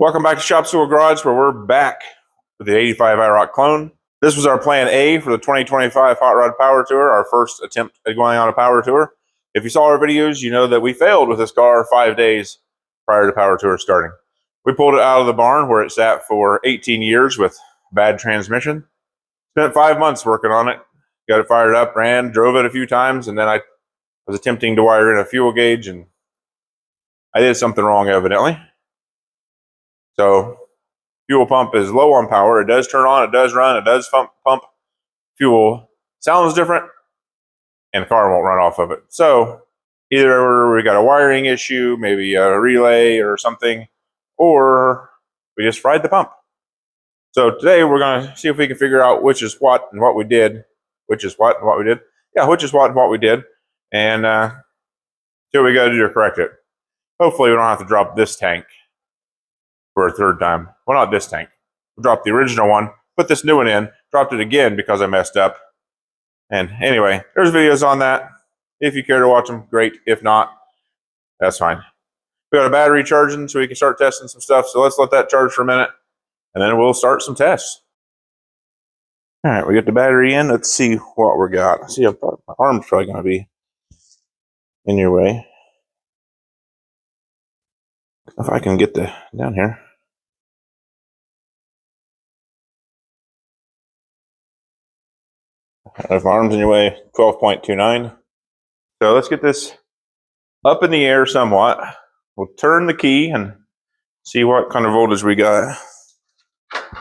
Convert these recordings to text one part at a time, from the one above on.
Welcome back to Shop Stool Garage, where we're back with the 85 IROC clone. This was our plan A for the 2025 Hot Rod Power Tour, our first attempt at going on a power tour. If you saw our videos, you know that we failed with this car 5 days prior to power tour starting. We pulled it out of the barn where it sat for 18 years with bad transmission. Spent 5 months working on it, got it fired up, ran, drove it a few times, and then I was attempting to wire in a fuel gauge, and I did something wrong evidently. So fuel pump is low on power. It does turn on, it does run, it does pump fuel. Sounds different, and the car won't run off of it. So either we got a wiring issue, maybe a relay or something, or we just fried the pump. So today we're going to see if we can figure out which is what and what we did. Which is what and what we did. Yeah, which is what and what we did. And see what we got to do to correct it. Hopefully we don't have to drop this tank for a third time. Well, not this tank. We dropped the original one, put this new one in, dropped it again because I messed up. And anyway, there's videos on that. If you care to watch them, great. If not, that's fine. We got a battery charging so we can start testing some stuff. So let's let that charge for a minute, and then we'll start some tests. All right, we got the battery in. Let's see what we got. See, my arm's probably going to be in your way. If I can get down here. If my arm's in your way, 12.29. So let's get this up in the air somewhat. We'll turn the key and see what kind of voltage we got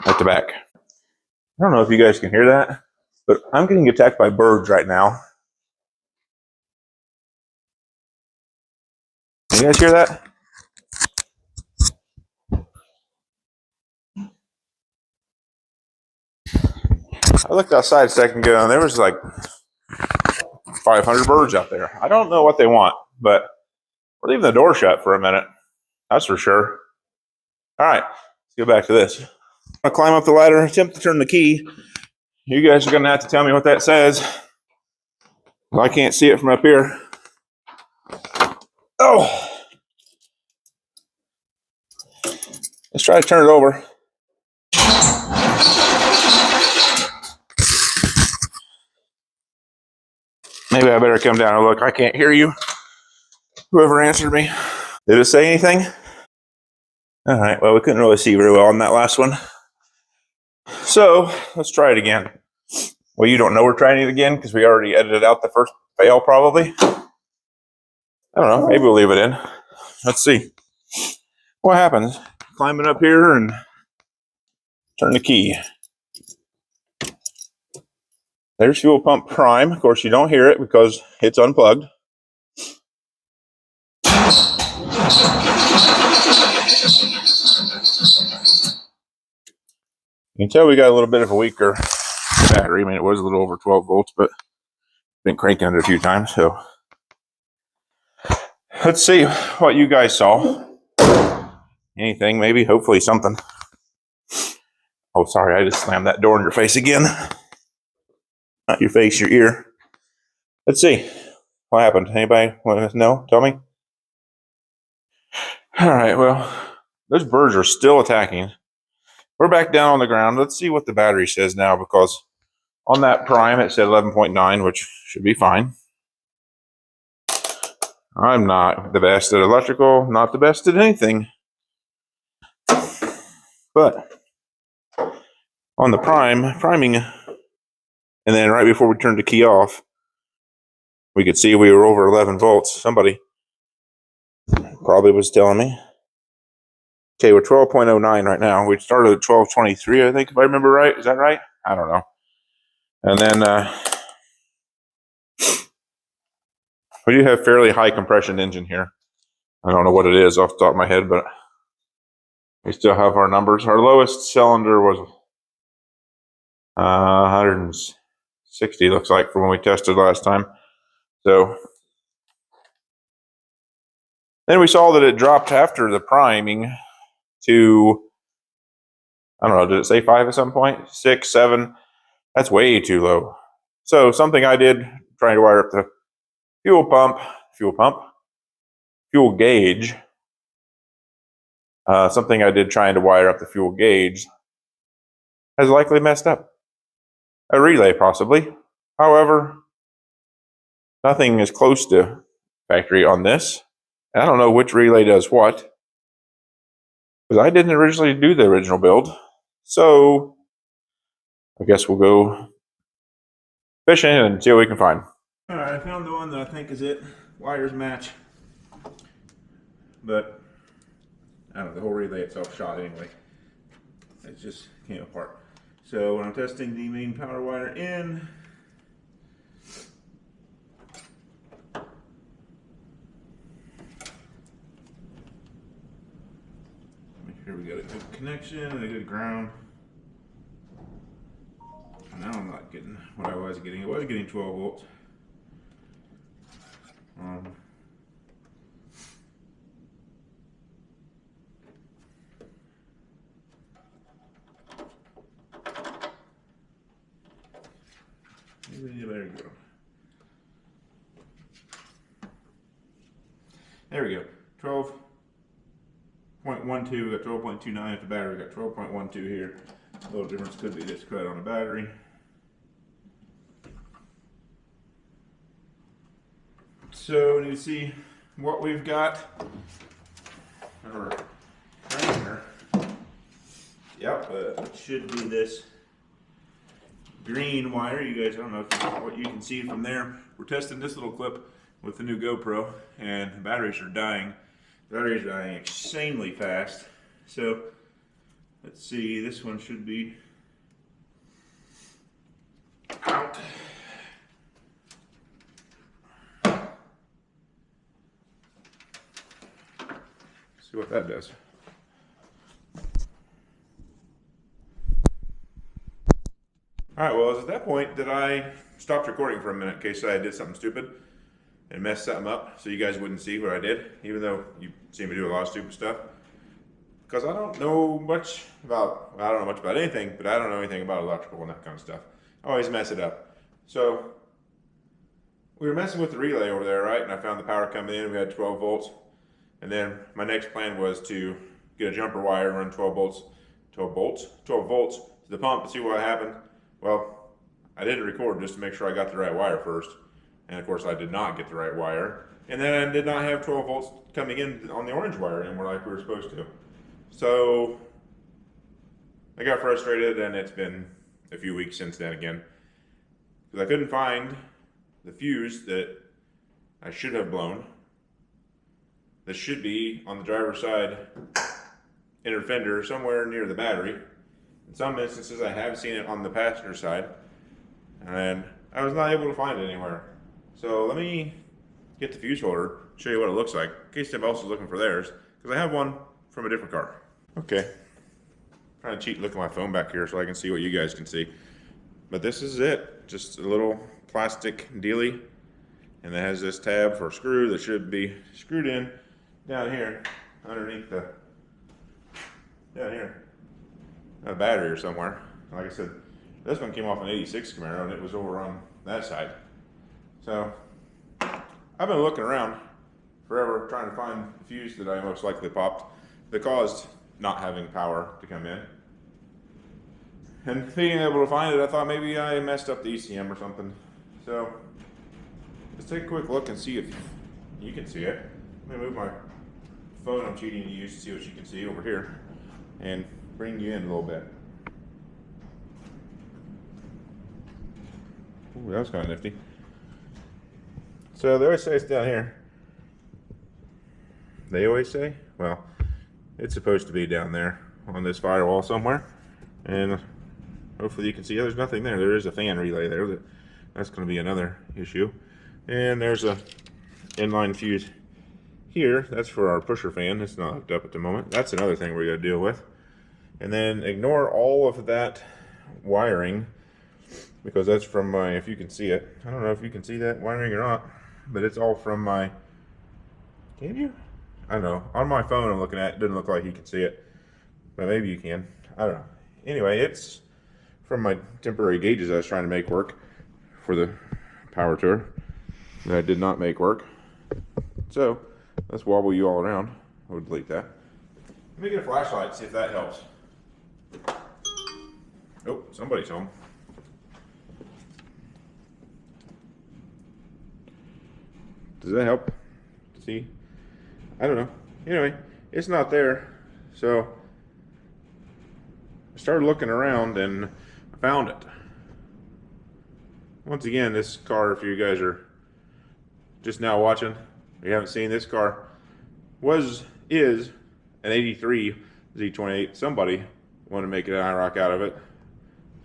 at the back. I don't know if you guys can hear that, but I'm getting attacked by birds right now. Can you guys hear that? I looked outside a second ago and there was like 500 birds out there. I don't know what they want, but we're leaving the door shut for a minute. That's for sure. All right, let's go back to this. I'm gonna climb up the ladder, attempt to turn the key. You guys are gonna have to tell me what that says. I can't see it from up here. Oh! Let's try to turn it over. Maybe I better come down and look. I can't hear you. Whoever answered me. Did it say anything? All right, well, we couldn't really see very well on that last one. So let's try it again. Well, you don't know we're trying it again because we already edited out the first fail probably. I don't know, maybe we'll leave it in. Let's see what happens. Climbing up here and turn the key. There's fuel pump prime. Of course, you don't hear it because it's unplugged. You can tell we got a little bit of a weaker battery. I mean, it was a little over 12 volts, but been cranking it a few times. So let's see what you guys saw. Anything, maybe, hopefully something. Oh, sorry, I just slammed that door in your face again. Not your face, your ear. Let's see what happened. Anybody want to know? Tell me. All right, well, those birds are still attacking. We're back down on the ground. Let's see what the battery says now, because on that prime it said 11.9, which should be fine. I'm not the best at electrical, not the best at anything. But on the priming, and then right before we turned the key off, we could see we were over 11 volts. Somebody probably was telling me. Okay, we're 12.09 right now. We started at 12.23, I think, if I remember right. Is that right? I don't know. And then we do have fairly high compression engine here. I don't know what it is off the top of my head, but we still have our numbers. Our lowest cylinder was 160, looks like, from when we tested last time. So then we saw that it dropped after the priming to, I don't know, did it say 5 at some point? 6, 7? That's way too low. So something I did, trying to wire up the fuel gauge. something I did trying to wire up the fuel gauge has likely messed up. A relay possibly. However, nothing is close to factory on this. I don't know which relay does what, because I didn't originally do the original build. So I guess we'll go fishing and see what we can find. All right, I found the one that I think is it. Wires match, but I don't know, the whole relay itself shot anyway. It just came apart. So when I'm testing the main power wire in, make sure we got a good connection and a good ground. Now I'm not getting what I was getting. I was getting 12 volts. There you go. There we go. 12.12. We got 12.29 at the battery. We got 12.12 here. A little difference could be this cut on the battery. So we need to see what we've got. Yep, it should be this green wire. You guys, I don't know what you can see from there. We're testing this little clip with the new GoPro, and the batteries are dying. The batteries are dying insanely fast. So let's see, this one should be out. See what that does. Alright, well, it's at that point that I stopped recording for a minute in case I did something stupid and messed something up so you guys wouldn't see what I did, even though you see me do a lot of stupid stuff. Because I don't know much about, I don't know much about anything, but I don't know anything about electrical and that kind of stuff. I always mess it up. So, we were messing with the relay over there, right? And I found the power coming in, we had 12 volts. And then my next plan was to get a jumper wire, run 12 volts to the pump and see what happened. Well, I didn't record just to make sure I got the right wire first. And of course I did not get the right wire. And then I did not have 12 volts coming in on the orange wire anymore like we were supposed to. So I got frustrated, and it's been a few weeks since then again. Because I couldn't find the fuse that I should have blown. This should be on the driver's side inner fender somewhere near the battery. In some instances I have seen it on the passenger side, and I was not able to find it anywhere. So let me get the fuse holder, show you what it looks like, in case anybody else is looking for theirs, because I have one from a different car. Okay, trying to cheat and look at my phone back here so I can see what you guys can see. But this is it, just a little plastic dealie, and it has this tab for a screw that should be screwed in down here, underneath the, down here, a battery or somewhere. Like I said, this one came off an 86 Camaro and it was over on that side. So, I've been looking around forever trying to find the fuse that I most likely popped that caused not having power to come in. And being able to find it, I thought maybe I messed up the ECM or something. So, let's take a quick look and see if you can see it. Let me move my phone I'm cheating to use to see what you can see over here and bring you in a little bit. Ooh, that was kind of nifty. So they always say it's down here. They always say? Well, it's supposed to be down there on this firewall somewhere. And hopefully you can see, there's nothing there. There is a fan relay there. That's going to be another issue. And there's a inline fuse here. That's for our pusher fan. It's not hooked up at the moment. That's another thing we're going to deal with. And then ignore all of that wiring, because that's from my, if you can see it, I don't know if you can see that wiring or not, but it's all from my, can you? I don't know. On my phone I'm looking at, it doesn't look like you can see it, but maybe you can. I don't know. Anyway, it's from my temporary gauges I was trying to make work for the power tour that I did not make work. So let's wobble you all around. I would delete that. Let me get a flashlight, see if that helps. Oh, somebody's home. Does that help? See? I don't know. Anyway, it's not there. So I started looking around and I found it. Once again, this car, if you guys are just now watching, or you haven't seen, this car is an 83 Z28. Somebody wanted to make an IROC out of it.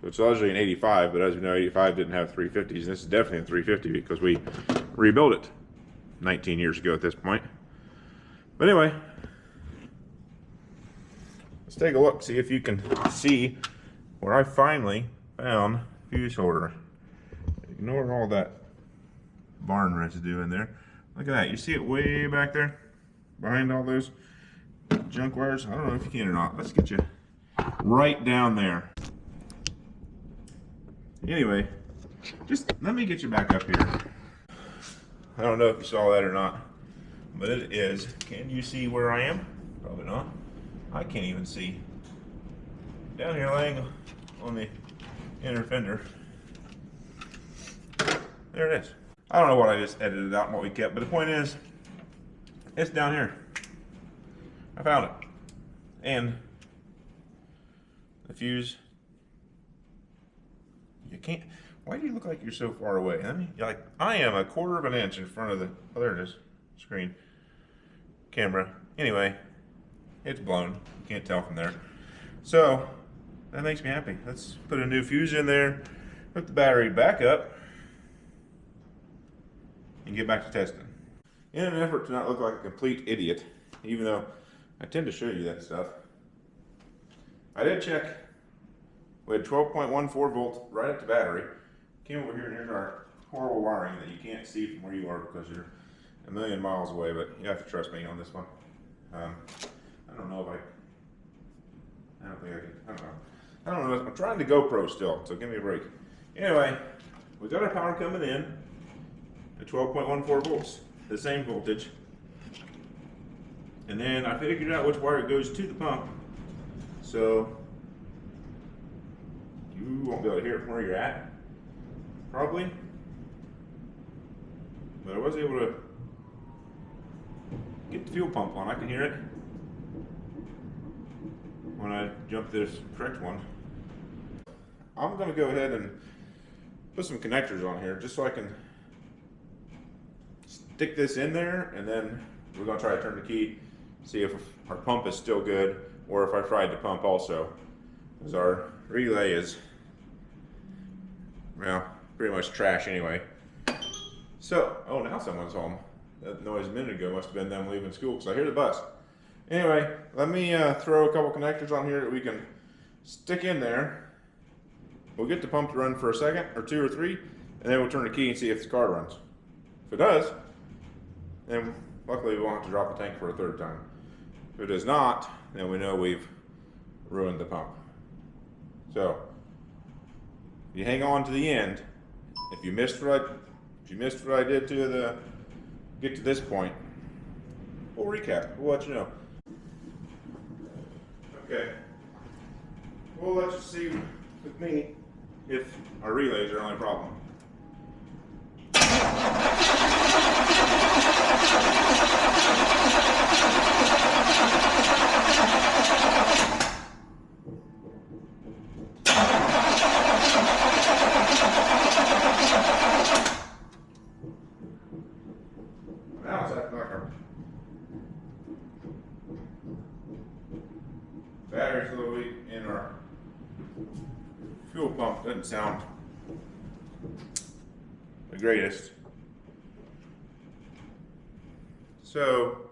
So it's largely an 85, but as we know, 85 didn't have 350s, and this is definitely a 350 because we rebuilt it 19 years ago at this point. But anyway, let's take a look, see if you can see where I finally found fuse holder. Ignore all that barn residue in there. Look at that, you see it way back there? Behind all those junk wires? I don't know if you can or not. Let's get you right down there. Anyway, just let me get you back up here. I don't know if you saw that or not, but it is. Can you see where I am? Probably not. I can't even see. Down here laying on the inner fender. There it is. I don't know what I just edited out and what we kept, but the point is, it's down here. I found it. And the fuse, you can't, why do you look like you're so far away? I mean, like, I am a quarter of an inch in front of the, oh, there it is, screen, camera. Anyway, it's blown. You can't tell from there. So, that makes me happy. Let's put a new fuse in there, hook the battery back up, and get back to testing. In an effort to not look like a complete idiot, even though I tend to show you that stuff, I did check. We had 12.14 volts right at the battery. Came over here and here's our horrible wiring that you can't see from where you are because you're a million miles away, but you have to trust me on this one. I don't know if I don't think I can, I don't know. I'm trying to GoPro still, so give me a break. Anyway, we got our power coming in at 12.14 volts, the same voltage. And then I figured out which wire it goes to the pump, so you won't be able to hear it from where you're at, probably. But I was able to get the fuel pump on. I can hear it when I jump this correct one. I'm going to go ahead and put some connectors on here just so I can stick this in there, and then we're going to try to turn the key, see if our pump is still good or if I fried the pump also, because our relay is, well, pretty much trash anyway. So, oh, now someone's home. That noise a minute ago must have been them leaving school because I hear the bus. Anyway, let me throw a couple connectors on here that we can stick in there. We'll get the pump to run for a second or two or three, and then we'll turn the key and see if the car runs. If it does, then luckily we won't have to drop the tank for a third time. If it does not, then we know we've ruined the pump. So, if you hang on to the end, if you missed what I did to get to this point, we'll recap. We'll let you know. Okay. We'll let you see with me if our relays are the only problem. Now it's acting like our battery's a little weak and our fuel pump doesn't sound the greatest. So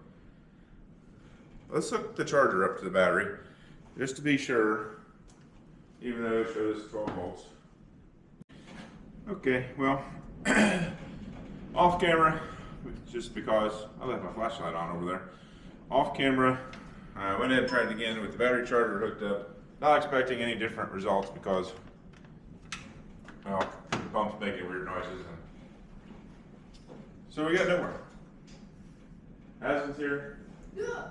let's hook the charger up to the battery just to be sure, even though it shows 12 volts. Okay, well, off camera, just because I left my flashlight on over there. Off camera, I went ahead and tried it again with the battery charger hooked up. Not expecting any different results because, well, the pump's making weird noises. So we got nowhere. Addison's here. Yeah.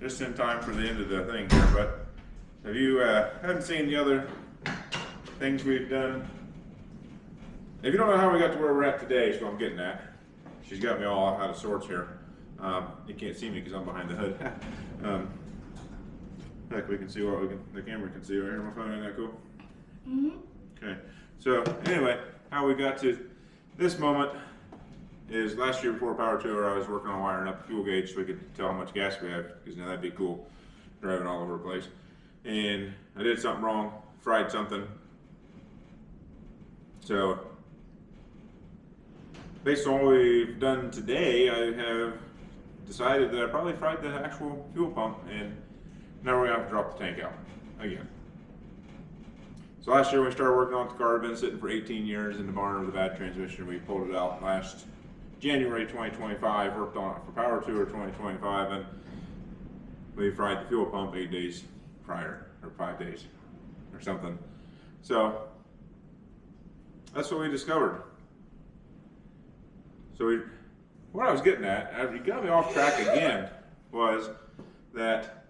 just in time for the end of the thing here. But if you haven't seen the other things we've done, if you don't know how we got to where we're at today, is what I'm getting at. She's got me all out of sorts here. You can't see me because I'm behind the hood. Heck, we can see what the camera can see right here on my phone. Isn't that cool? Mm-hmm. Okay. So anyway, how we got to this moment is last year before Power Tour, I was working on wiring up the fuel gauge so we could tell how much gas we have, because now that'd be cool, driving all over the place. And I did something wrong, fried something. So based on what we've done today, I have decided that I probably fried the actual fuel pump, and now we're gonna have to drop the tank out again. So last year when we started working on the car, it's been sitting for 18 years in the barn with a bad transmission. We pulled it out last January 2025, worked on it for Power Tour 2025, and we fried the fuel pump 8 days prior, or 5 days, or something. So that's what we discovered. So what I was getting at, you got me off track again, was that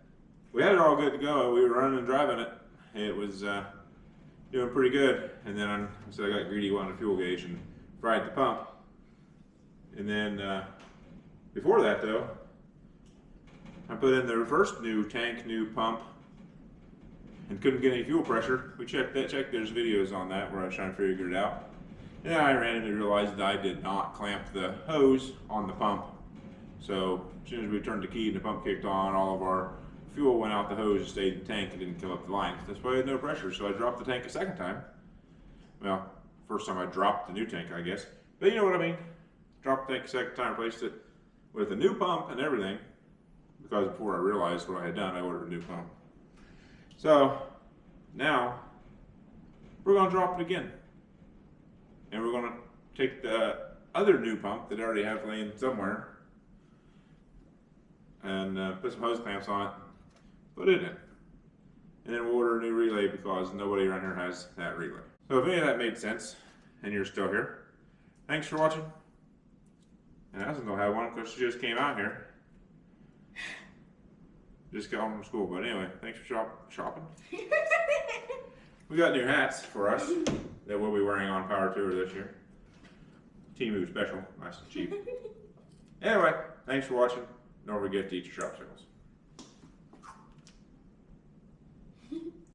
we had it all good to go. We were running and driving it. It was doing pretty good, and then I got greedy, wanted a fuel gauge and fried the pump. And then before that though, I put in the first new tank, new pump, and couldn't get any fuel pressure. We checked that. There's videos on that where I was trying to figure it out. And I randomly realized that I did not clamp the hose on the pump. So as soon as we turned the key and the pump kicked on, all of our fuel went out the hose and stayed in the tank and didn't fill up the line. That's why we had no pressure. So I dropped the tank a second time. Well, first time I dropped the new tank, I guess. But you know what I mean. Dropped the tank a second time, replaced it with a new pump and everything. Because before I realized what I had done, I ordered a new pump. So now we're going to drop it again. And we're going to take the other new pump that I already have laying somewhere and put some hose clamps on it, put it in. And then we'll order a new relay because nobody around here has that relay. So if any of that made sense and you're still here, thanks for watching. And Aslan's gonna have one because she just came out here. Just got home from school, but anyway, thanks for shopping. We got new hats for us that we'll be wearing on Power Tour this year. Timu special, nice and cheap. Anyway, thanks for watching. Don't forget to eat your shop signals.